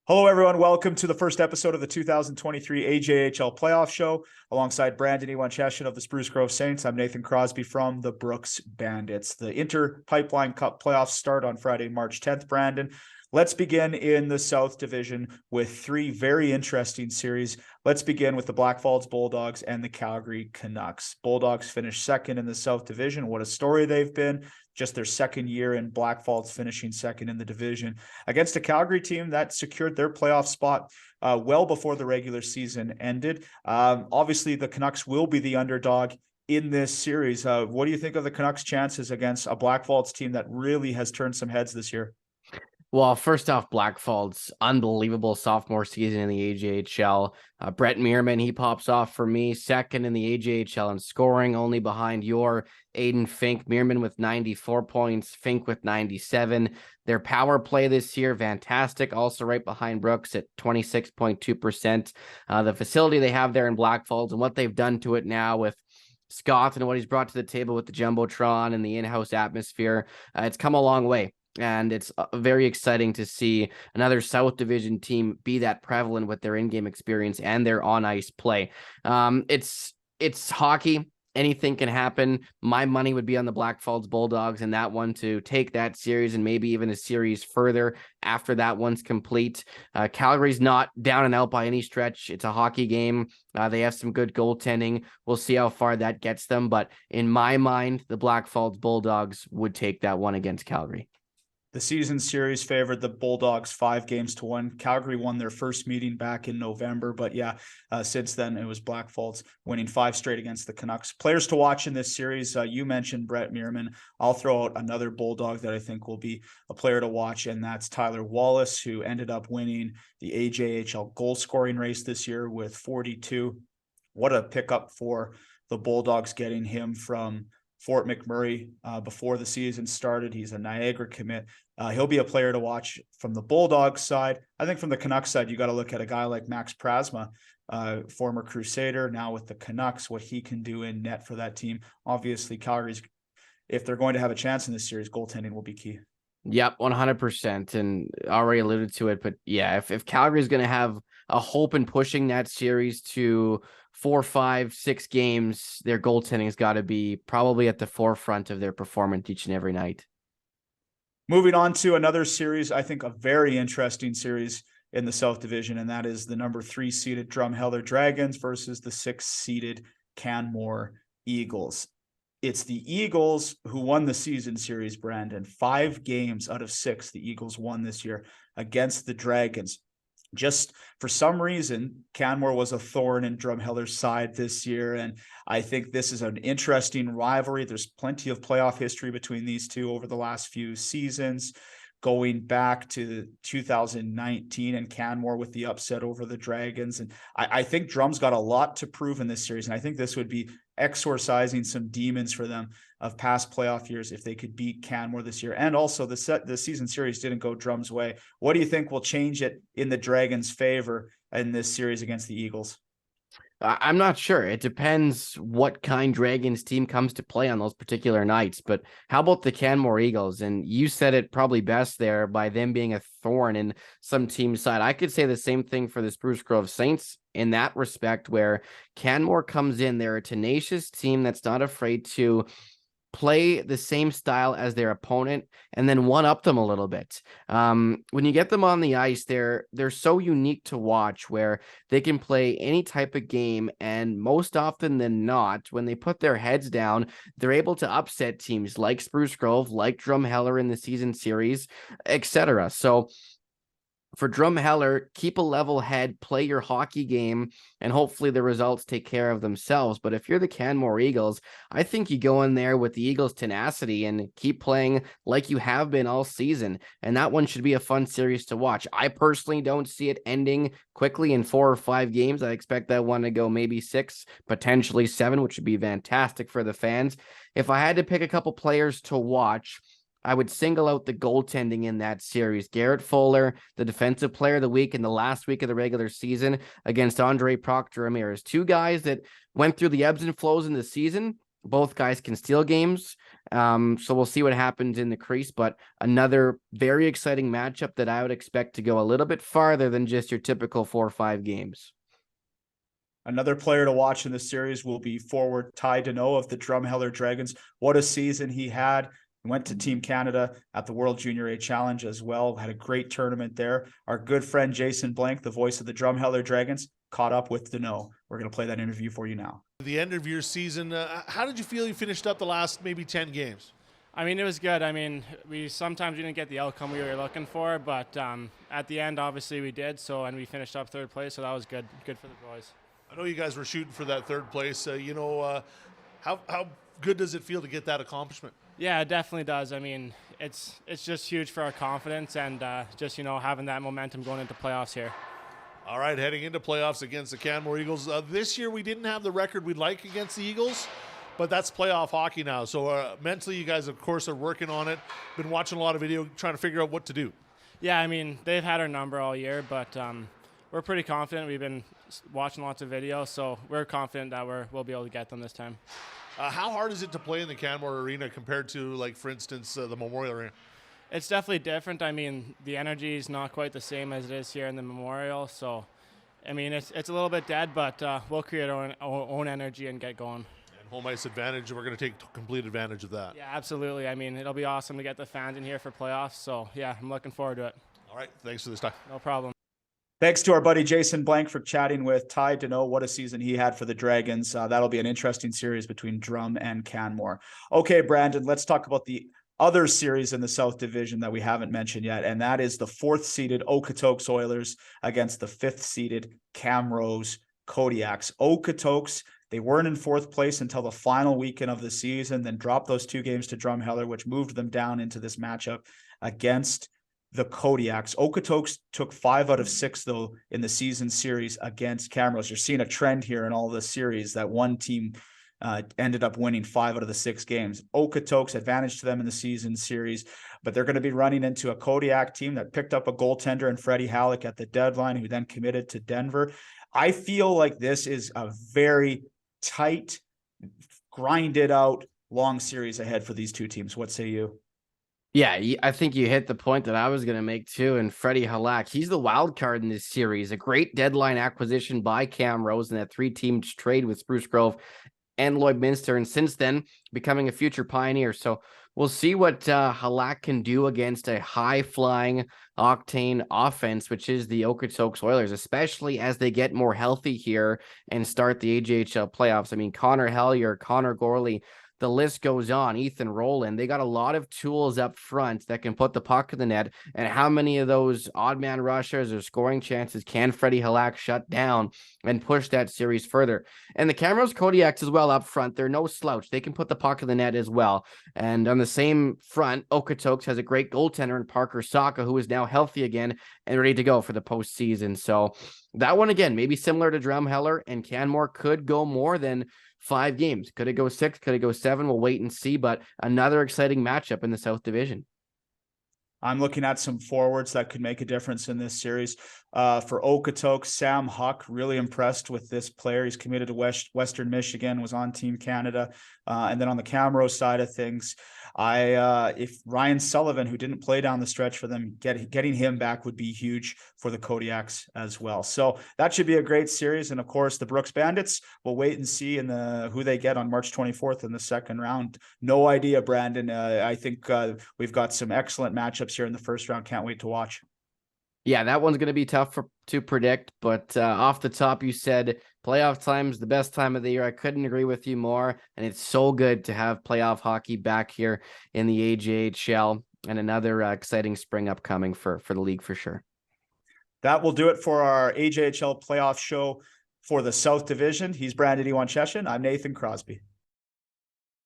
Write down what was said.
Hello, everyone. Welcome to the first episode of the 2023 AJHL Playoff Show. Alongside Brandon Ewanchyshyn of the Spruce Grove Saints, I'm Nathan Crosby from the Brooks Bandits. The Inter Pipeline Cup playoffs start on Friday, March 10th, Brandon. Let's begin in the South Division with three very interesting series. Let's begin with the Blackfalds Bulldogs and the Calgary Canucks. Bulldogs finished second in the South Division. What a story they've been. Just their second year in Blackfalds finishing second in the division against a Calgary team that secured their playoff spot well before the regular season ended. Obviously, the Canucks will be the underdog in this series. What do you think of the Canucks' chances against a Blackfalds team that really has turned some heads this year? Well, first off, Blackfalds, unbelievable sophomore season in the AJHL. Brett Meerman, he pops off for me, second in the AJHL in scoring, only behind your Aiden Fink. Meerman with 94 points, Fink with 97. Their power play this year, fantastic. Also right behind Brooks at 26.2%. The facility they have there in Blackfalds and what they've done to it now with Scott and what he's brought to the table with the Jumbotron and the in-house atmosphere, it's come a long way. And it's very exciting to see another South Division team be that prevalent with their in-game experience and their on-ice play. It's hockey. Anything can happen. My money would be on the Blackfalds Bulldogs and that one to take that series and maybe even a series further after that one's complete. Calgary's not down and out by any stretch. It's a hockey game. They have some good goaltending. We'll see how far that gets them. But in my mind, the Blackfalds Bulldogs would take that one against Calgary. The season series favored the Bulldogs 5-1. Calgary won their first meeting back in November, but since then it was Blackfalds winning 5 straight against the Canucks. Players to watch in this series, you mentioned Brett Meerman. I'll throw out another Bulldog that I think will be a player to watch, and that's Tyler Wallace, who ended up winning the AJHL goal scoring race this year with 42. What a pickup for the Bulldogs, getting him from Fort McMurray before the season started. He's a Niagara commit. He'll be a player to watch from the Bulldogs side. I think from the Canucks side, you got to look at a guy like Max Prasma, former Crusader, now with the Canucks, what he can do in net for that team. Obviously, Calgary's, if they're going to have a chance in this series, goaltending will be key. Yep, 100%. And already alluded to it, but yeah, if Calgary's going to have a hope in pushing that series to 4, 5, 6 games, their goaltending has got to be probably at the forefront of their performance each and every night. Moving on to another series, I think a very interesting series in the South Division, and that is the number 3 seeded Drumheller Dragons versus the 6 seeded Canmore Eagles. It's the Eagles who won the season series, Brandon. 5 games out of 6 the Eagles won this year against the Dragons. Just for some reason, Canmore was a thorn in Drumheller's side this year, and I think this is an interesting rivalry. There's plenty of playoff history between these two over the last few seasons, going back to 2019 and Canmore with the upset over the Dragons. And I think Drum's got a lot to prove in this series, and I think this would be exorcising some demons for them of past playoff years if they could beat Canmore this year. And also the season series didn't go Drum's way. What do you think will change it in the Dragons' favor in this series against the Eagles? I'm not sure. It depends what kind Dragons team comes to play on those particular nights. But how about the Canmore Eagles? And you said it probably best there by them being a thorn in some team's side. I could say the same thing for the Spruce Grove Saints in that respect, where Canmore comes in. They're a tenacious team that's not afraid to play the same style as their opponent and then one up them a little bit. When you get them on the ice, they're so unique to watch, where they can play any type of game, and most often than not, when they put their heads down, they're able to upset teams like Spruce Grove, like Drumheller in the season series, etc. So for Drumheller, keep a level head, play your hockey game, and hopefully the results take care of themselves. But if you're the Canmore Eagles, I think you go in there with the Eagles' tenacity and keep playing like you have been all season. And that one should be a fun series to watch. I personally don't see it ending quickly in 4 or 5 games. I expect that one to go maybe 6, potentially 7, which would be fantastic for the fans. If I had to pick a couple players to watch, I would single out the goaltending in that series. Garrett Fuller, the defensive player of the week in the last week of the regular season against Andre Proctor Ramirez. 2 guys that went through the ebbs and flows in the season. Both guys can steal games. So we'll see what happens in the crease, but another very exciting matchup that I would expect to go a little bit farther than just your typical 4 or 5 games. Another player to watch in this series will be forward Ty Daneault of the Drumheller Dragons. What a season he had. Went to Team Canada at the World Junior A Challenge as well. Had a great tournament there. Our good friend Jason Blanke, the voice of the Drumheller Dragons, caught up with Daneault. We're going to play that interview for you now. The end of your season, how did you feel you finished up the last maybe 10 games? I mean, it was good. I mean, we didn't get the outcome we were looking for, but at the end, obviously, we did. And we finished up 3rd place, so that was good. Good for the boys. I know you guys were shooting for that 3rd place. How good does it feel to get that accomplishment? Yeah, it definitely does. I mean, it's just huge for our confidence and just having that momentum going into playoffs here. All right, heading into playoffs against the Canmore Eagles. This year we didn't have the record we'd like against the Eagles, but that's playoff hockey now. So mentally, you guys, of course, are working on it. Been watching a lot of video, trying to figure out what to do. Yeah, I mean, they've had our number all year, but we're pretty confident. We've been watching lots of videos, so we're confident that we'll be able to get them this time. How hard is it to play in the Canmore Arena compared to, like, for instance, the Memorial Arena? It's definitely different. I mean, the energy is not quite the same as it is here in the Memorial. So, I mean, it's a little bit dead, but we'll create our own energy and get going. And home ice advantage, we're going to take complete advantage of that. Yeah, absolutely. I mean, it'll be awesome to get the fans in here for playoffs. So, yeah, I'm looking forward to it. All right, thanks for this time. No problem. Thanks to our buddy Jason Blanke for chatting with Ty Daneault. What a season he had for the Dragons. That'll be an interesting series between Drum and Canmore. Okay, Brandon, let's talk about the other series in the South Division that we haven't mentioned yet, and that is the 4th-seeded Okotoks Oilers against the 5th-seeded Camrose Kodiaks. Okotoks, they weren't in 4th place until the final weekend of the season, then dropped those 2 games to Drumheller, which moved them down into this matchup against the Kodiaks. Okotoks took 5 out of 6, though, in the season series against Camrose. You're seeing a trend here in all the series that one team ended up winning 5 out of the 6 games. Okotoks advantage to them in the season series, but they're going to be running into a Kodiak team that picked up a goaltender in Freddie Halleck at the deadline, who then committed to Denver. I feel like this is a very tight, grinded out, long series ahead for these two teams. What say you? Yeah, I think you hit the point that I was going to make too. And Freddie Halleck, he's the wild card in this series. A great deadline acquisition by Camrose in that 3-team trade with Spruce Grove and Lloydminster, and since then becoming a future Pioneer. So we'll see what Halleck can do against a high-flying octane offense, which is the Okotoks Oilers, especially as they get more healthy here and start the AJHL playoffs. I mean, Connor Hellier, Connor Gorley, the list goes on. Ethan Rowland, they got a lot of tools up front that can put the puck in the net. And how many of those odd man rushers or scoring chances can Freddie Halleck shut down and push that series further? And the Camrose Kodiaks as well up front, they're no slouch. They can put the puck in the net as well. And on the same front, Okotoks has a great goaltender in Parker Saka, who is now healthy again and ready to go for the postseason. So that one, again, maybe similar to Drumheller, and Canmore could go more than 5 games. Could it go 6? Could it go 7? We'll wait and see, but another exciting matchup in the South Division. I'm looking at some forwards that could make a difference in this series. For Okotoks, Sam Huck, really impressed with this player. He's committed to Western Michigan, was on Team Canada. And then on the Camrose side of things, if Ryan Sullivan, who didn't play down the stretch for them, getting him back would be huge for the Kodiaks as well. So that should be a great series. And of course, the Brooks Bandits, we'll wait and see who they get on March 24th in the second round. No idea, Brandon. I think we've got some excellent matchups here in the first round. Can't wait to watch. Yeah, that one's going to be tough to predict, but off the top, you said playoff time is the best time of the year. I couldn't agree with you more, and it's so good to have playoff hockey back here in the AJHL, and another exciting spring upcoming for the league for sure. That will do it for our AJHL playoff show for the South Division. He's Brandon Ewanchyshyn. I'm Nathan Crosby.